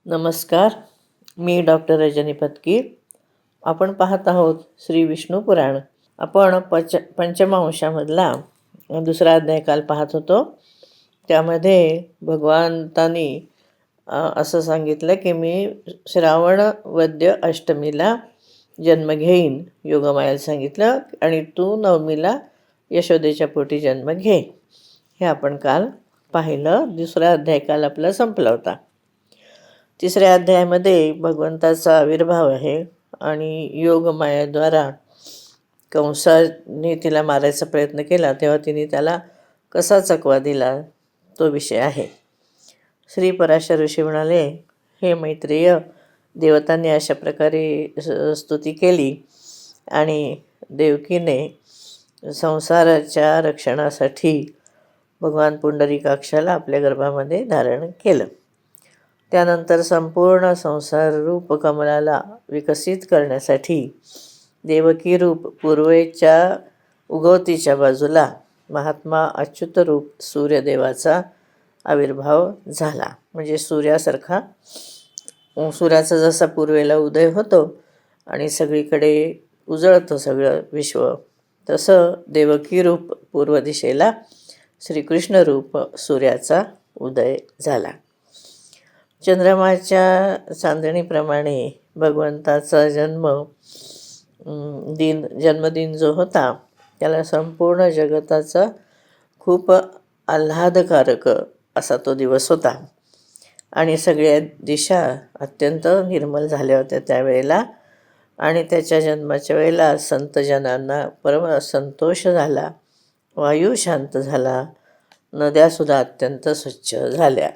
नमस्कार. मी डॉक्टर रजनी पत्की. आपण पाहत आहोत श्री विष्णू पुराण. आपण पंचमहांशामधला दुसरा अध्याय काल पाहत होतो. त्यामध्ये भगवंतांनी असं सांगितलं की मी श्रावण वद्य अष्टमीला जन्म घेईन, योगमायाला सांगितलं, आणि तू नवमीला यशोदेच्या पोटी जन्म घे. हे आपण काल पाहिलं. दुसरा अध्याय काल आपला संपला होता. तिसऱ्या अध्यायामध्ये भगवंताचा आविर्भाव आहे आणि योगमायाद्वारा कंसाने तिला मारायचा प्रयत्न केला तेव्हा तिने त्याला कसा चकवा दिला तो विषय आहे. श्री पराशर ऋषी म्हणाले, हे मैत्रेय, देवतांनी अशा प्रकारे स्तुती केली आणि देवकीने संसाराच्या रक्षणासाठी भगवान पुंडरीकाक्षाला आपल्या गर्भामध्ये धारण केलं. त्यानंतर संपूर्ण संसाररूप कमलाला विकसित करण्यासाठी देवकी रूप पूर्वेच्या उगवतीच्या बाजूला महात्मा अच्युत रूप सूर्यदेवाचा आविर्भाव झाला. म्हणजे सूर्यासारखा, सूर्याचा जसा पूर्वेला उदय होतो आणि सगळीकडे उजळतं सगळं विश्व, तसं देवकी रूप पूर्व दिशेला श्रीकृष्ण रूप सूर्याचा उदय झाला. चंद्रमाच्या चांदणीप्रमाणे भगवंताचा जन्मदिन जो होता त्याला संपूर्ण जगताचा खूप आल्हादकारक असा तो दिवस होता आणि सगळ्या दिशा अत्यंत निर्मल झाल्या होत्या त्यावेळेला. आणि त्याच्या जन्माच्या वेळेला संतजनांना परम संतोष झाला, वायू शांत झाला, नद्यासुद्धा अत्यंत स्वच्छ झाल्या,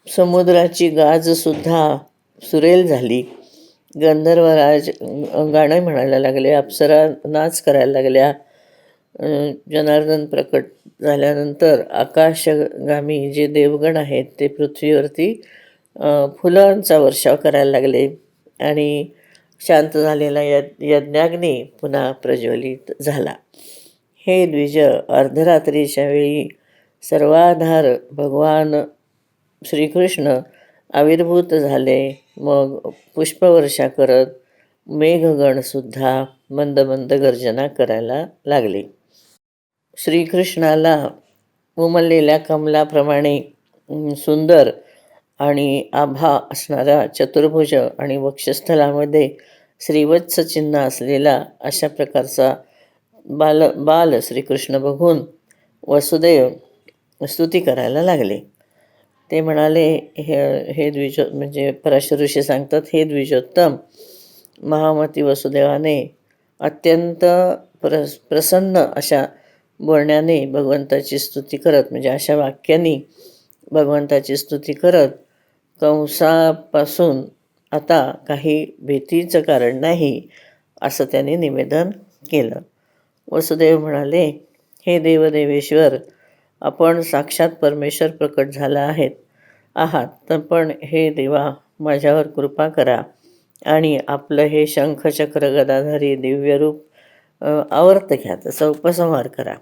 समुद्राची गाजसुद्धा सुरेल झाली, गंधर्वराज गाणं म्हणायला लागले, अप्सरा नाच करायला लागल्या. जनार्दन प्रकट झाल्यानंतर आकाशगामी जे देवगण आहेत ते पृथ्वीवरती फुलांचा वर्षाव करायला लागले आणि शांत झालेला यज्ञाग्नी पुन्हा प्रज्वलित झाला. हे द्विज अर्धरात्रीच्या वेळी सर्वाधार भगवान श्रीकृष्ण आविर्भूत झाले. मग पुष्पवर्षा करत मेघगणसुद्धा मंद मंद गर्जना करायला लागले. श्रीकृष्णाला उमललेल्या कमलाप्रमाणे सुंदर आणि आभा असणारा चतुर्भुज आणि वक्षस्थलामध्ये श्रीवत्स चिन्ह असलेला अशा प्रकारचा बाल श्रीकृष्ण बघून वसुदेव स्तुती करायला लागले. ते म्हणाले, हे म्हणजे पराशर ऋषी सांगतात, हे द्विजोत्तम, महामती वसुदेवाने अत्यंत प्रसन्न अशा बोलण्याने भगवंताची स्तुती करत, म्हणजे अशा वाक्यांनी भगवंताची स्तुती करत कंसापासून आता काही भीतीचं कारण नाही असं त्यांनी निवेदन केलं. वसुदेव म्हणाले, हे देवदेवेश्वर, आपण साक्षात परमेश्वर प्रकट झाला आहात, तर पण हे देवा माझ्यावर कृपा करा आणि आपलं हे शंखचक्र गदाधारी दिव्य रूप आवर्त घ्या, त्याचा उपसंहार करा.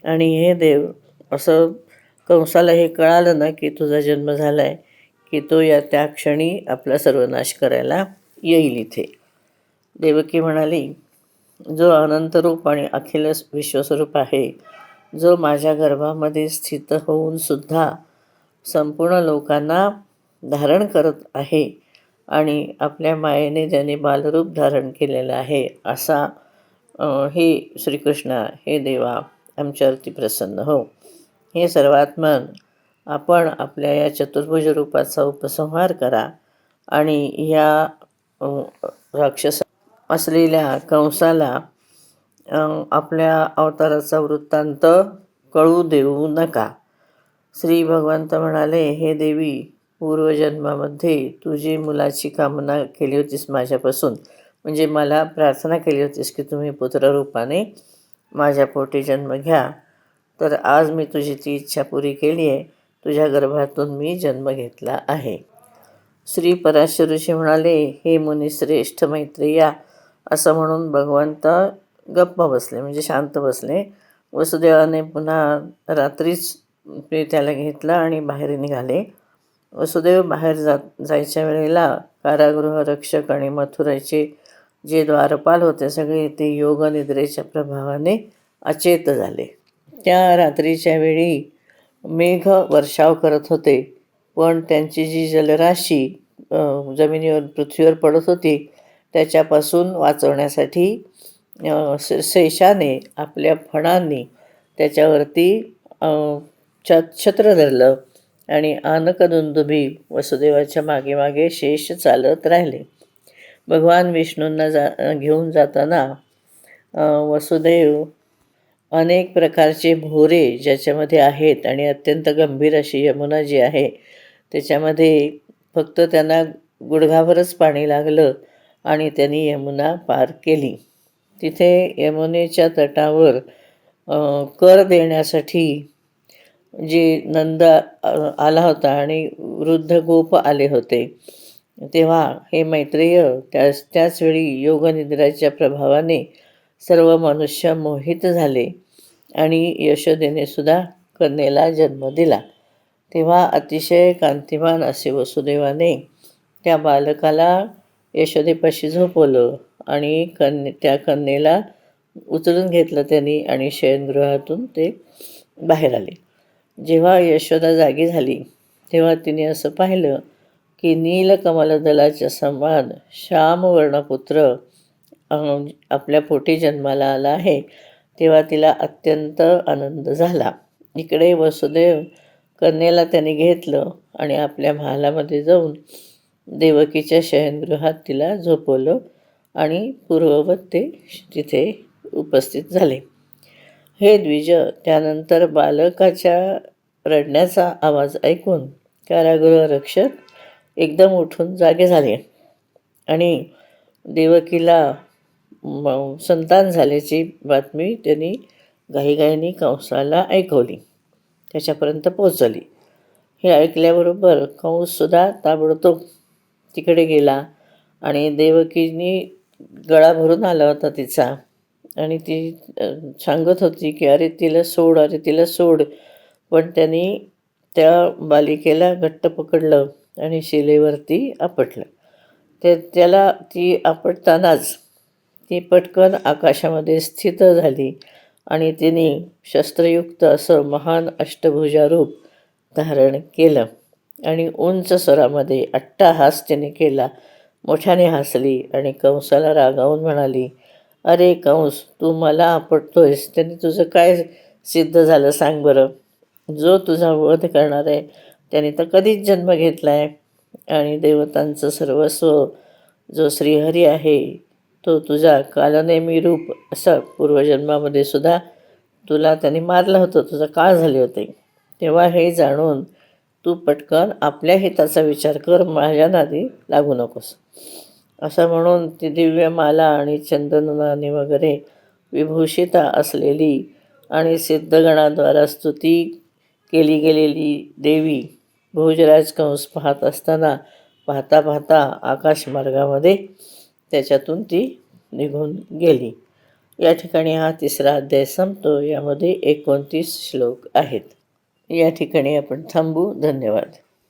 आणि हे देव, असं कंसाला हे कळालं ना की तुझा जन्म झाला आहे, की तो त्या क्षणी आपला सर्वनाश करायला येईल इथे. देवकी म्हणाली, जो अनंतरूप आणि अखिल विश्वस्वरूप आहे, जो माझ्या गर्भामध्ये स्थित होऊन सुद्धा संपूर्ण लोकांना धारण करत आहे आणि आपल्या मायेने ज्याने बालरूप धारण केलेलं आहे, असा हे श्रीकृष्णा, हे देवा, आमच्यावरती प्रसन्न हो. हे सर्वात्मन, आपण आपल्या या चतुर्भुज रूपाचा उपसंहार करा आणि या राक्षस असलेल्या कंसाला आपल्या अवताराचा वृत्तांत कळू देऊ नका. श्री भगवंत म्हणाले, हे देवी, पूर्वजन्मामध्ये तू जी मुलाची कामना केली होतीस माझ्यापासून, म्हणजे मला प्रार्थना केली होतीस की तुम्ही पुत्ररूपाने माझ्या पोटी जन्म घ्या, तर आज मी तुझी ती इच्छा पुरी केली आहे. तुझ्या गर्भातून मी जन्म घेतला आहे. श्री पराशर ऋषी म्हणाले, हे मुनिश्रेष्ठ मैत्रेया, असं म्हणून भगवंत गप्प बसले, म्हणजे शांत बसले. वसुदेवाने पुन्हा रात्रीच त्याला घेतलं आणि बाहेर निघाले. वसुदेव बाहेर जायच्या वेळेला कारागृह रक्षक आणि मथुराचे जे द्वारपाल होते सगळे ते योगनिद्रेच्या प्रभावाने अचेत झाले. त्या रात्रीच्या वेळी मेघ वर्षाव करत होते, पण त्यांची जी जलराशी जमिनीवर पृथ्वीवर पडत होती त्याच्यापासून वाचवण्यासाठी शेषाने आपल्या फणांनी त्याच्यावरती छत्र धरलं आणि आनकदुंदुभी वसुदेवाच्या मागे मागे शेष चालत राहिले. भगवान विष्णूंना घेऊन जाताना वसुदेव अनेक प्रकारचे भोरे ज्याच्यामध्ये आहेत आणि अत्यंत गंभीर अशी यमुना जी आहे त्याच्यामध्ये फक्त त्यांना गुडघाभरच पाणी लागलं आणि त्यांनी यमुना पार केली. तिथे यमुनेच्या तटावर कर देण्यासाठी जे नंद आला होता आणि वृद्ध गोप आले होते, तेव्हा हे मैत्रेय त्याचवेळी योगनिद्राच्या प्रभावाने सर्व मनुष्य मोहित झाले आणि यशोदेने सुद्धा कन्येला जन्म दिला. तेव्हा अतिशय कांतिमान असे वसुदेवाने त्या बालकाला यशोदेपाशी झोपवलं आणि त्या कन्येला उचलून घेतलं त्यांनी आणि शयनगृहातून ते बाहेर आले. जेव्हा यशोदा जागी झाली तेव्हा तिने असं पाहिलं की नीलकमलदलाच्या समान श्यामवर्णपुत्र आपल्या पोटी जन्माला आला आहे. तेव्हा तिला अत्यंत आनंद झाला. इकडे वसुदेव कन्येला त्याने घेतलं आणि आपल्या महालामध्ये जाऊन देवकीच्या शयनगृहात तिला झोपवलं आणि पूर्ववत ते तिथे उपस्थित झाले. हे द्विज, त्यानंतर बालकाच्या रडण्याचा आवाज ऐकून कारागृह रक्षक एकदम उठून जागे झाले आणि देवकीला संतान झाल्याची बातमी त्यांनी घाईघाईने कंसाला ऐकवली, त्याच्यापर्यंत पोचली. हे ऐकल्याबरोबर कंससुद्धा ताबडतोब तिकडे गेला आणि देवकीने गळा भरून आला होता तिचा आणि ती सांगत होती की अरे तिला सोड, अरे तिला सोड. पण त्यांनी त्या बालिकेला घट्ट पकडलं आणि शिलेवरती आपटलं. त्याला ती आपटतानाच ती पटकन आकाशामध्ये स्थित झाली आणि तिने शस्त्रयुक्त असं महान अष्टभुजारूप धारण केलं आणि उंच स्वरामध्ये अट्टहास तिने केला. मोठ्याने हसली आणि कंसाला रागावून म्हणाली, अरे कंस, तू मला आपटतोयस, त्याने तुझं काय सिद्ध झालं सांग बरं. जो तुझा वध करणार आहे त्याने तर कधीच जन्म घेतला आहे आणि देवतांचं सर्वस्व जो श्रीहरी आहे तो तुझा कालनेमी रूप असा पूर्वजन्मामध्ये सुद्धा तुला त्याने मारलं होतं, तुझा काळ झाले होते. तेव्हा हे जाणून तू पटकन आपल्या हिताचा विचार कर, माझ्या नादी लागू नकोस. असं म्हणून ती दिव्य माला आणि चंदनाने वगैरे विभूषिता असलेली आणि सिद्धगणाद्वारा स्तुती केली गेलेली देवी भोजराज कंस पाहत असताना पाहता पाहता आकाशमार्गामध्ये त्याच्यातून ती निघून गेली. या ठिकाणी हा 3रा अध्याय संपतो. यामध्ये 29 श्लोक आहेत. या ठिकाणी आपण थांबू. धन्यवाद.